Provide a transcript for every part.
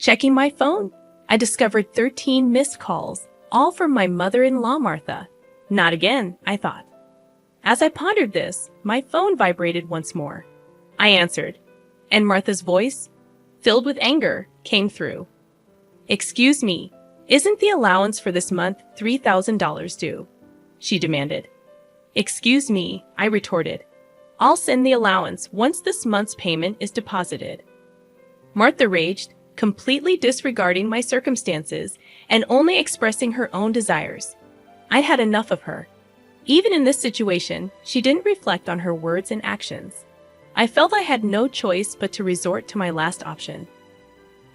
Checking my phone, I discovered 13 missed calls, all from my mother-in-law, Martha. Not again, I thought. As I pondered this, my phone vibrated once more. I answered, and Martha's voice, filled with anger, came through. "Excuse me, isn't the allowance for this month $3,000 due?" she demanded. "Excuse me," I retorted. "I'll send the allowance once this month's payment is deposited." Martha raged, completely disregarding my circumstances and only expressing her own desires. I had enough of her. Even in this situation, she didn't reflect on her words and actions. I felt I had no choice but to resort to my last option.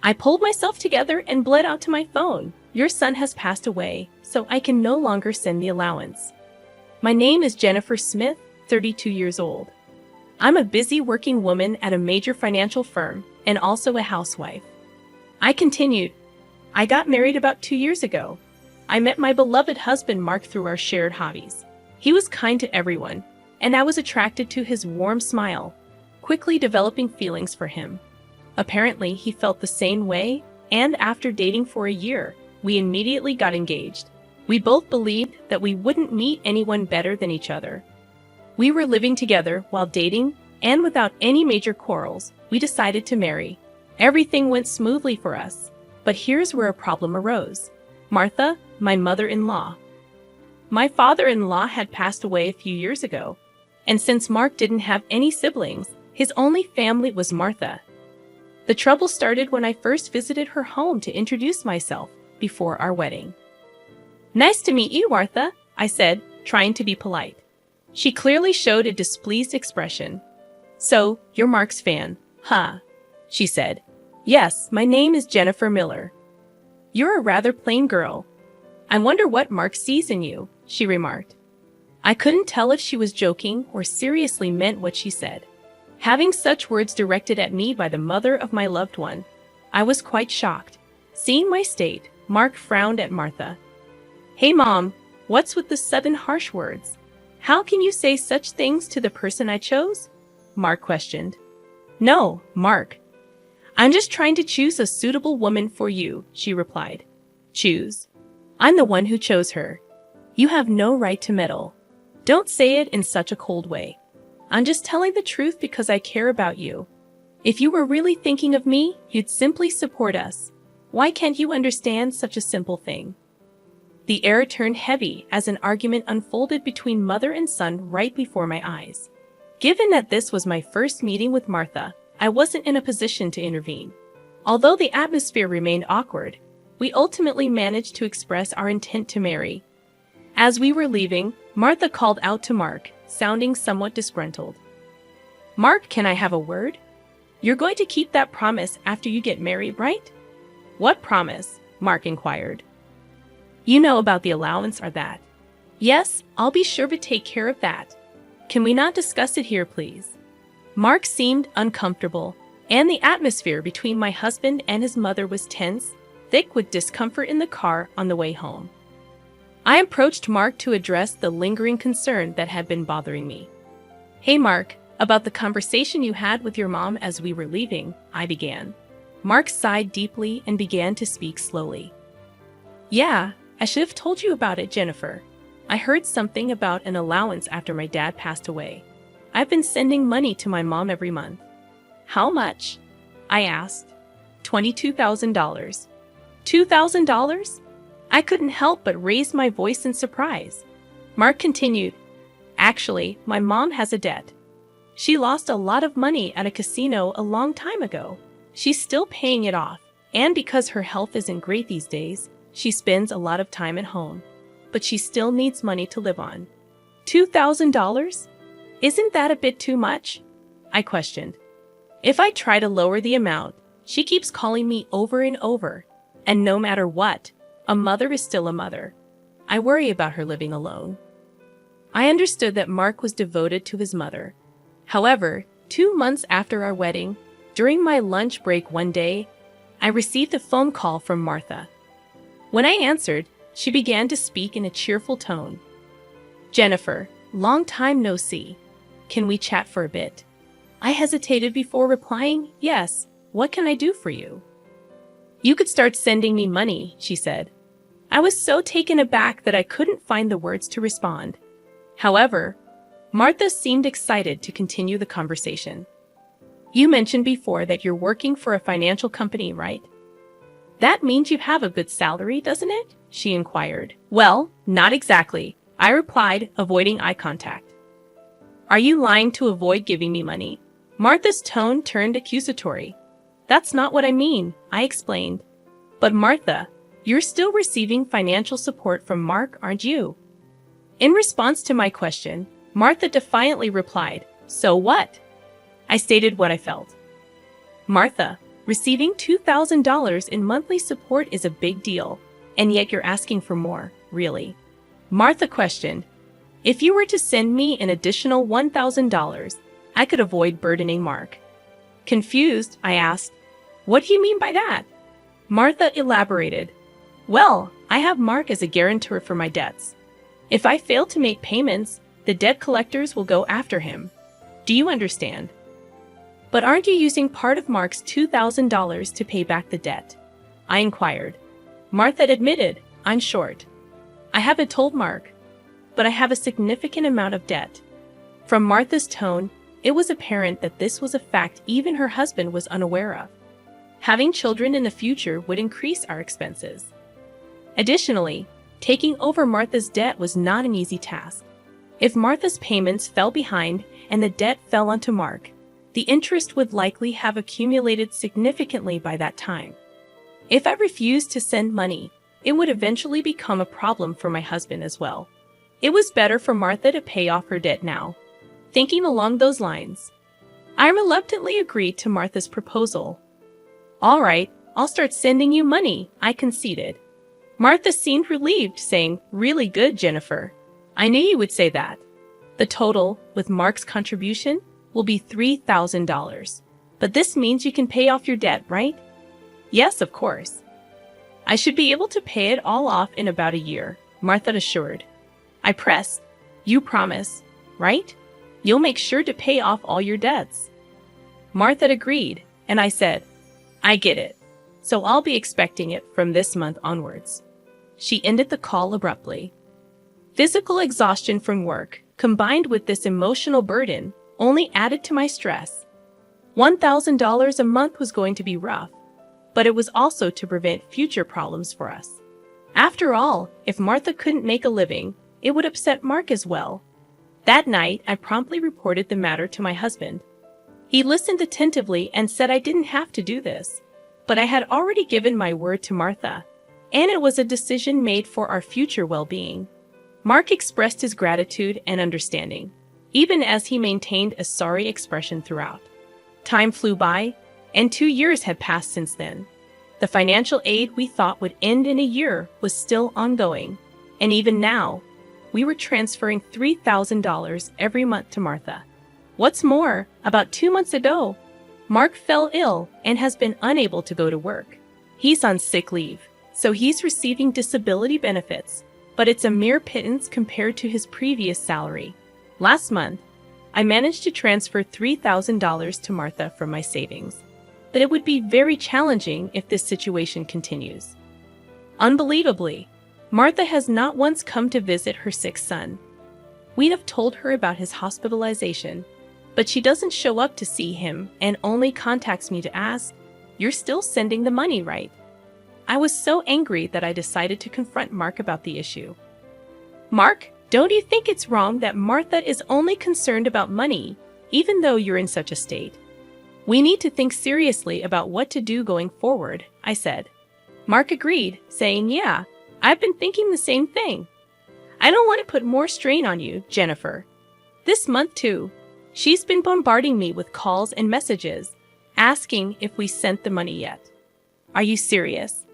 I pulled myself together and bled out to my phone. "Your son has passed away, so I can no longer send the allowance. My name is Jennifer Smith, 32 years old. I'm a busy working woman at a major financial firm and also a housewife." I continued, "I got married about 2 years ago. I met my beloved husband Mark through our shared hobbies. He was kind to everyone, and I was attracted to his warm smile, quickly developing feelings for him. Apparently, he felt the same way, and after dating for a year, we immediately got engaged. We both believed that we wouldn't meet anyone better than each other. We were living together while dating, and without any major quarrels, we decided to marry. Everything went smoothly for us, but here's where a problem arose. Martha, my mother-in-law. My father-in-law had passed away a few years ago, and since Mark didn't have any siblings, his only family was Martha. The trouble started when I first visited her home to introduce myself before our wedding. "Nice to meet you, Martha," I said, trying to be polite. She clearly showed a displeased expression. "So, you're Mark's fan, huh?" she said. "Yes, my name is Jennifer Miller." "You're a rather plain girl. I wonder what Mark sees in you," she remarked. I couldn't tell if she was joking or seriously meant what she said. Having such words directed at me by the mother of my loved one, I was quite shocked. Seeing my state, Mark frowned at Martha. "Hey, Mom, what's with the sudden harsh words? How can you say such things to the person I chose?" Mark questioned. "No, Mark. I'm just trying to choose a suitable woman for you," she replied. "Choose? I'm the one who chose her. You have no right to meddle. Don't say it in such a cold way. I'm just telling the truth because I care about you. If you were really thinking of me, you'd simply support us. Why can't you understand such a simple thing?" The air turned heavy as an argument unfolded between mother and son right before my eyes. Given that this was my first meeting with Martha, I wasn't in a position to intervene. Although the atmosphere remained awkward, we ultimately managed to express our intent to marry. As we were leaving, Martha called out to Mark, sounding somewhat disgruntled. "Mark, can I have a word? You're going to keep that promise after you get married, right?" "What promise?" Mark inquired. "You know about the allowance or that?" "Yes, I'll be sure to take care of that. Can we not discuss it here, please?" Mark seemed uncomfortable, and the atmosphere between my husband and his mother was tense, thick with discomfort in the car on the way home. I approached Mark to address the lingering concern that had been bothering me. "Hey, Mark, about the conversation you had with your mom as we were leaving," I began. Mark sighed deeply and began to speak slowly. "Yeah, I should have told you about it, Jennifer. I heard something about an allowance after my dad passed away. I've been sending money to my mom every month." "How much?" I asked. $22,000. $2,000? I couldn't help but raise my voice in surprise. Mark continued, "Actually, my mom has a debt. She lost a lot of money at a casino a long time ago. She's still paying it off, and because her health isn't great these days, she spends a lot of time at home. But she still needs money to live on." $2,000? Isn't that a bit too much?" I questioned. "If I try to lower the amount, she keeps calling me over and over, and no matter what, a mother is still a mother. I worry about her living alone." I understood that Mark was devoted to his mother. However, 2 months after our wedding, during my lunch break one day, I received a phone call from Martha. When I answered, she began to speak in a cheerful tone. "Jennifer, long time no see. Can we chat for a bit?" I hesitated before replying, "Yes, what can I do for you?" You could start sending me money, she said. I was so taken aback that I couldn't find the words to respond. However, Martha seemed excited to continue the conversation. You mentioned before that you're working for a financial company, right? That means you have a good salary, doesn't it? She inquired. Well, not exactly, I replied, avoiding eye contact. Are you lying to avoid giving me money? Martha's tone turned accusatory. That's not what I mean, I explained. But Martha, you're still receiving financial support from Mark, aren't you? In response to my question, Martha defiantly replied, so what? I stated what I felt. Martha, receiving $2,000 in monthly support is a big deal, and yet you're asking for more, really. Martha questioned, if you were to send me an additional $1,000, I could avoid burdening Mark. Confused, I asked, what do you mean by that? Martha elaborated, well, I have Mark as a guarantor for my debts. If I fail to make payments, the debt collectors will go after him. Do you understand? But aren't you using part of Mark's $2,000 to pay back the debt? I inquired. Martha admitted, I'm short. I haven't told Mark, but I have a significant amount of debt. From Martha's tone, it was apparent that this was a fact even her husband was unaware of. Having children in the future would increase our expenses. Additionally, taking over Martha's debt was not an easy task. If Martha's payments fell behind and the debt fell onto Mark, the interest would likely have accumulated significantly by that time. If I refused to send money, it would eventually become a problem for my husband as well. It was better for Martha to pay off her debt now. Thinking along those lines, I reluctantly agreed to Martha's proposal. All right, I'll start sending you money, I conceded. Martha seemed relieved, saying, really good, Jennifer. I knew you would say that. The total, with Mark's contribution, will be $3,000. But this means you can pay off your debt, right? Yes, of course. I should be able to pay it all off in about a year, Martha assured. I pressed, you promise, right? You'll make sure to pay off all your debts. Martha agreed, and I said, I get it. So I'll be expecting it from this month onwards. She ended the call abruptly. Physical exhaustion from work, combined with this emotional burden, only added to my stress. $1,000 a month was going to be rough, but it was also to prevent future problems for us. After all, if Martha couldn't make a living, it would upset Mark as well. That night, I promptly reported the matter to my husband. He listened attentively and said I didn't have to do this, but I had already given my word to Martha, and it was a decision made for our future well-being. Mark expressed his gratitude and understanding, even as he maintained a sorry expression throughout. Time flew by, and 2 years had passed since then. The financial aid we thought would end in a year was still ongoing, and even now, we were transferring $3,000 every month to Martha. What's more, about 2 months ago, Mark fell ill and has been unable to go to work. He's on sick leave, so he's receiving disability benefits, but it's a mere pittance compared to his previous salary. Last month, I managed to transfer $3,000 to Martha from my savings, but it would be very challenging if this situation continues. Unbelievably, Martha has not once come to visit her sick son. We have told her about his hospitalization, but she doesn't show up to see him and only contacts me to ask, "You're still sending the money, right?" I was so angry that I decided to confront Mark about the issue. Mark, don't you think it's wrong that Martha is only concerned about money, even though you're in such a state? We need to think seriously about what to do going forward, I said. Mark agreed, saying, yeah, I've been thinking the same thing. I don't want to put more strain on you, Jennifer. This month, too, she's been bombarding me with calls and messages, asking if we sent the money yet. Are you serious?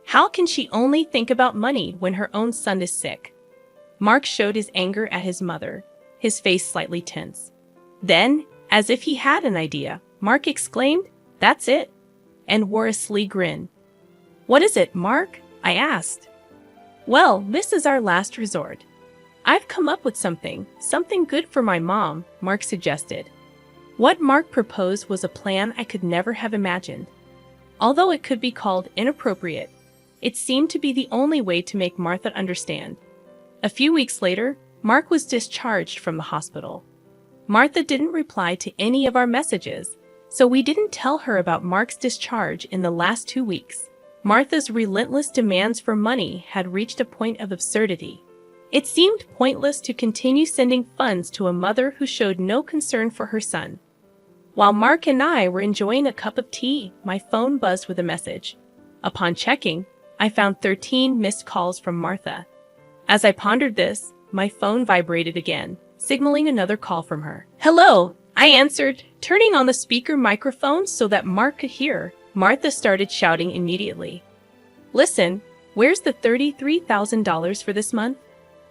How can she only think about money when her own son is sick? Mark showed his anger at his mother, his face slightly tense. Then, as if he had an idea, Mark exclaimed, "That's it," and wore a sly grin. What is it, Mark? I asked. Well, this is our last resort. I've come up with something good for my mom, Mark suggested. What Mark proposed was a plan I could never have imagined. Although it could be called inappropriate, it seemed to be the only way to make Martha understand. A few weeks later, Mark was discharged from the hospital. Martha didn't reply to any of our messages, so we didn't tell her about Mark's discharge in the last 2 weeks. Martha's relentless demands for money had reached a point of absurdity. It seemed pointless to continue sending funds to a mother who showed no concern for her son. While Mark and I were enjoying a cup of tea, my phone buzzed with a message. Upon checking, I found 13 missed calls from Martha. As I pondered this, my phone vibrated again, signaling another call from her. "Hello," I answered, turning on the speaker microphone so that Mark could hear. Martha started shouting immediately. "Listen, where's the $33,000 for this month?"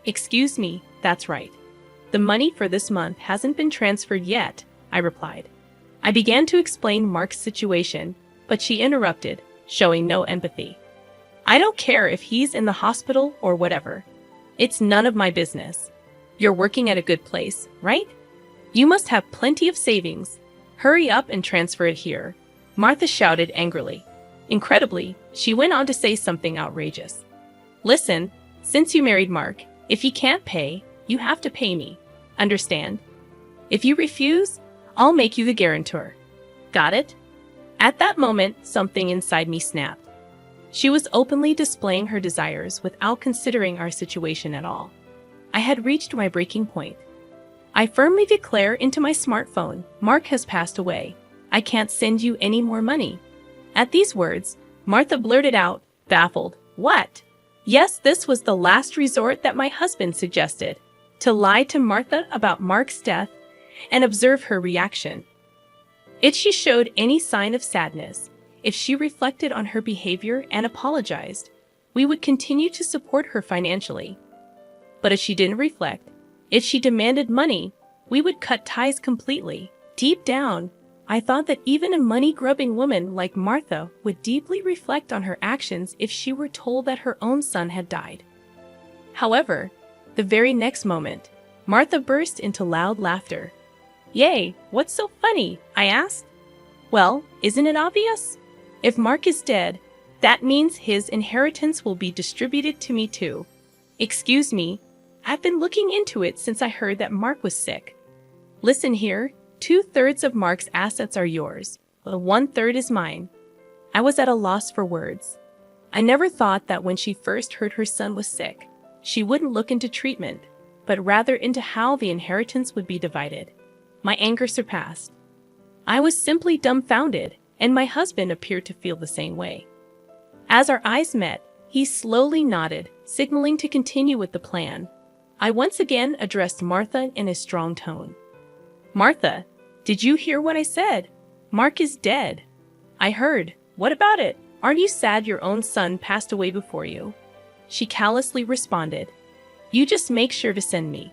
"Excuse me, that's right. The money for this month hasn't been transferred yet," I replied. I began to explain Mark's situation, but she interrupted, showing no empathy. "I don't care if he's in the hospital or whatever. It's none of my business. You're working at a good place, right? You must have plenty of savings. Hurry up and transfer it here," Martha shouted angrily. Incredibly, she went on to say something outrageous. "Listen, since you married Mark, if he can't pay, you have to pay me. Understand? If you refuse, I'll make you the guarantor. Got it?" At that moment, something inside me snapped. She was openly displaying her desires without considering our situation at all. I had reached my breaking point. I firmly declare into my smartphone, "Mark has passed away. I can't send you any more money." At these words, Martha blurted out, baffled, "What?" Yes, this was the last resort that my husband suggested, to lie to Martha about Mark's death and observe her reaction. If she showed any sign of sadness, if she reflected on her behavior and apologized, we would continue to support her financially. But if she didn't reflect, if she demanded money, we would cut ties completely. Deep down, I thought that even a money-grubbing woman like Martha would deeply reflect on her actions if she were told that her own son had died. However, the very next moment, Martha burst into loud laughter. "Yay, what's so funny?" I asked. "Well, isn't it obvious? If Mark is dead, that means his inheritance will be distributed to me too. Excuse me, I've been looking into it since I heard that Mark was sick. Listen here, 2/3 of Mark's assets are yours, but 1/3 is mine." I was at a loss for words. I never thought that when she first heard her son was sick, she wouldn't look into treatment, but rather into how the inheritance would be divided. My anger surpassed. I was simply dumbfounded, and my husband appeared to feel the same way. As our eyes met, he slowly nodded, signaling to continue with the plan. I once again addressed Martha in a strong tone. "Martha, did you hear what I said? Mark is dead." "I heard. What about it? Aren't you sad your own son passed away before you?" She callously responded. "You just make sure to send me.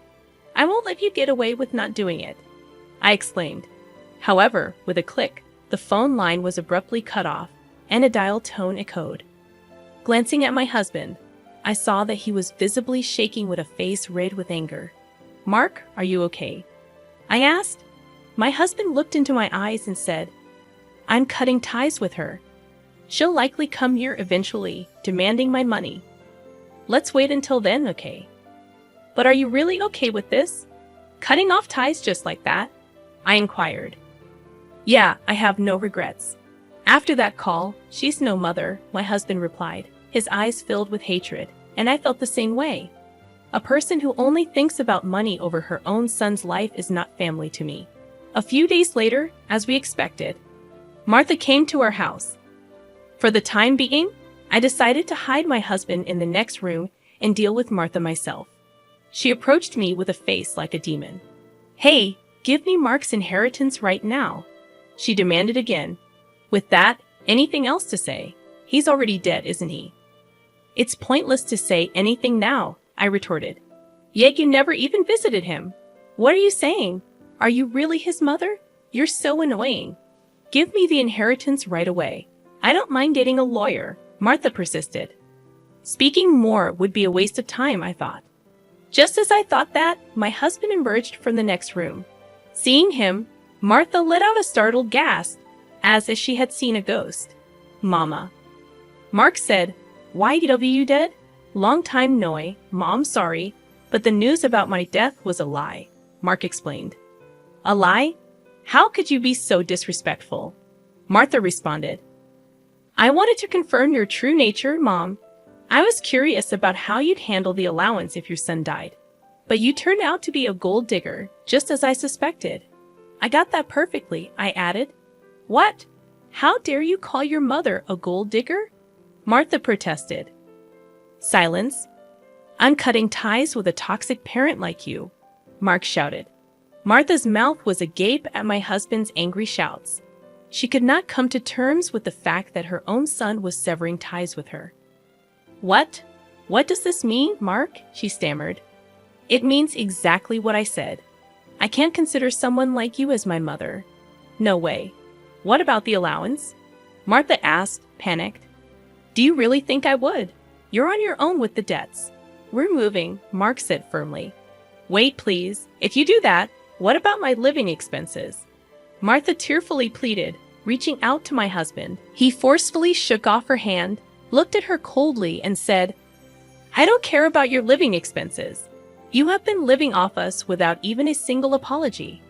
I won't let you get away with not doing it," I exclaimed. However, with a click, the phone line was abruptly cut off, and a dial tone echoed. Glancing at my husband, I saw that he was visibly shaking with a face red with anger. "Mark, are you okay?" I asked. My husband looked into my eyes and said, "I'm cutting ties with her. She'll likely come here eventually, demanding my money. Let's wait until then, okay?" "But are you really okay with this? Cutting off ties just like that?" I inquired. "Yeah, I have no regrets. After that call, she's no mother," my husband replied, his eyes filled with hatred, and I felt the same way. A person who only thinks about money over her own son's life is not family to me. A few days later, as we expected, Martha came to our house. For the time being, I decided to hide my husband in the next room and deal with Martha myself. She approached me with a face like a demon. "Hey, give me Mark's inheritance right now," she demanded again. "With that, anything else to say? He's already dead, isn't he?" "It's pointless to say anything now," I retorted. "Yet you never even visited him. What are you saying? Are you really his mother? You're so annoying. Give me the inheritance right away. I don't mind getting a lawyer," Martha persisted. Speaking more would be a waste of time, I thought. Just as I thought that, my husband emerged from the next room. Seeing him, Martha let out a startled gasp, as if she had seen a ghost. Mama. Mark said, "YW dead? Long time no, Mom, sorry, but the news about my death was a lie," Mark explained. "A lie? How could you be so disrespectful?" Martha responded. "I wanted to confirm your true nature, Mom. I was curious about how you'd handle the allowance if your son died. But you turned out to be a gold digger, just as I suspected." "I got that perfectly," I added. "What? How dare you call your mother a gold digger?" Martha protested. "Silence. I'm cutting ties with a toxic parent like you," Mark shouted. Martha's mouth was agape at my husband's angry shouts. She could not come to terms with the fact that her own son was severing ties with her. "What? What does this mean, Mark?" she stammered. "It means exactly what I said. I can't consider someone like you as my mother. No way. What about the allowance?" Martha asked, panicked. "Do you really think I would? You're on your own with the debts." "We're moving," Mark said firmly. "Wait, please. If you do that, what about my living expenses?" Martha tearfully pleaded, reaching out to my husband. He forcefully shook off her hand, looked at her coldly, and said, "I don't care about your living expenses. You have been living off us without even a single apology.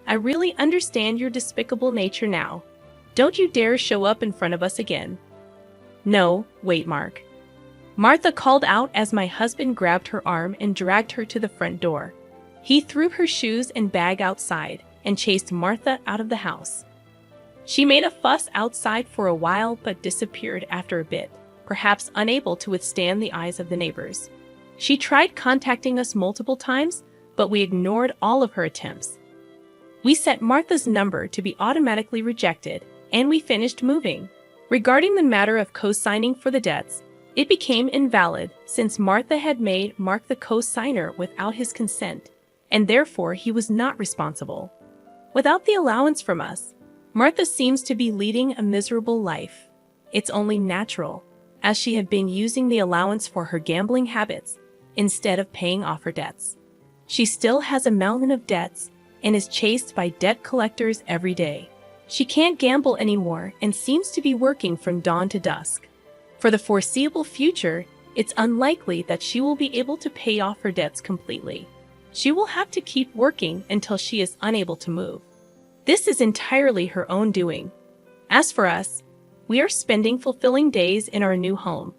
I really understand your despicable nature now. Don't you dare show up in front of us again." "No, wait, Mark." Martha called out as my husband grabbed her arm and dragged her to the front door. He threw her shoes and bag outside and chased Martha out of the house. She made a fuss outside for a while but disappeared after a bit, perhaps unable to withstand the eyes of the neighbors. She tried contacting us multiple times, but we ignored all of her attempts. We set Martha's number to be automatically rejected, and we finished moving. Regarding the matter of co-signing for the debts, it became invalid since Martha had made Mark the co-signer without his consent, and therefore he was not responsible. Without the allowance from us, Martha seems to be leading a miserable life. It's only natural, as she had been using the allowance for her gambling habits instead of paying off her debts. She still has a mountain of debts and is chased by debt collectors every day. She can't gamble anymore and seems to be working from dawn to dusk. For the foreseeable future, it's unlikely that she will be able to pay off her debts completely. She will have to keep working until she is unable to move. This is entirely her own doing. As for us, we are spending fulfilling days in our new home.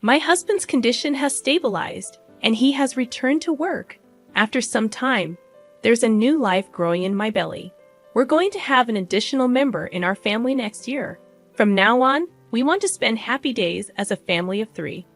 My husband's condition has stabilized, and he has returned to work. After some time, there's a new life growing in my belly. We're going to have an additional member in our family next year. From now on, we want to spend happy days as a family of 3.